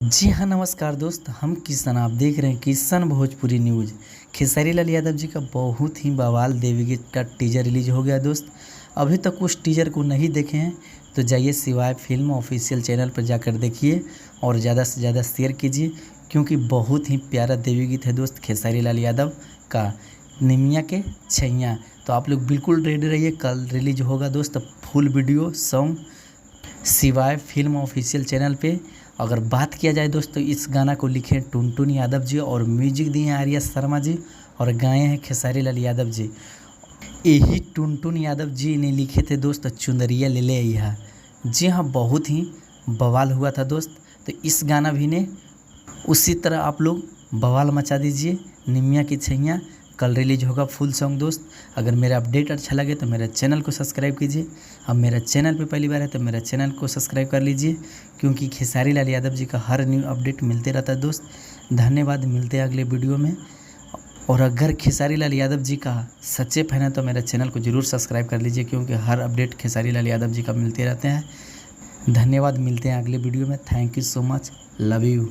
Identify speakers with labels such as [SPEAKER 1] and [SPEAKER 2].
[SPEAKER 1] जी हाँ, नमस्कार दोस्त। हम किशन, आप देख रहे हैं किशन भोजपुरी न्यूज़। खेसारी लाल यादव जी का बहुत ही बवाल देवी गीत का टीजर रिलीज हो गया दोस्त। अभी तक उस टीजर को नहीं देखे हैं तो जाइए शिवाय फिल्म ऑफिशियल चैनल पर जाकर देखिए और ज़्यादा से ज़्यादा शेयर कीजिए, क्योंकि बहुत ही प्यारा देवी गीत है दोस्त खेसारी लाल यादव का, निमिया के छैया। तो आप लोग बिल्कुल रेडी रहिए, कल रिलीज होगा दोस्त फुल वीडियो सॉन्ग शिवाय फिल्म ऑफिशियल चैनल पे। अगर बात किया जाए दोस्तों, इस गाना को लिखे टुनटुन यादव जी और म्यूजिक दिए हैं आर्या शर्मा जी और गाए हैं खेसारी लाल यादव जी। यही टुनटुन यादव जी ने लिखे थे दोस्त चुनरिया ले ले अइहा। जी हाँ, बहुत ही बवाल हुआ था दोस्त। तो इस गाना भी ने उसी तरह आप लोग बवाल मचा दीजिए। निमिया की छैया कल रिलीज होगा फुल सॉन्ग दोस्त। अगर मेरा अपडेट अच्छा लगे तो मेरा चैनल को सब्सक्राइब कीजिए। अब मेरा चैनल पे पहली बार है तो मेरा चैनल को सब्सक्राइब कर लीजिए, क्योंकि खेसारी लाल यादव जी का हर न्यू अपडेट मिलते रहता है दोस्त। धन्यवाद, मिलते हैं अगले वीडियो में। और अगर खेसारी लाल यादव जी का सच्चे फैन है तो मेरा चैनल को ज़रूर सब्सक्राइब कर लीजिए, क्योंकि हर अपडेट खेसारी लाल यादव जी का मिलते रहते हैं। धन्यवाद, मिलते हैं अगले वीडियो में। Thank you so much, love you.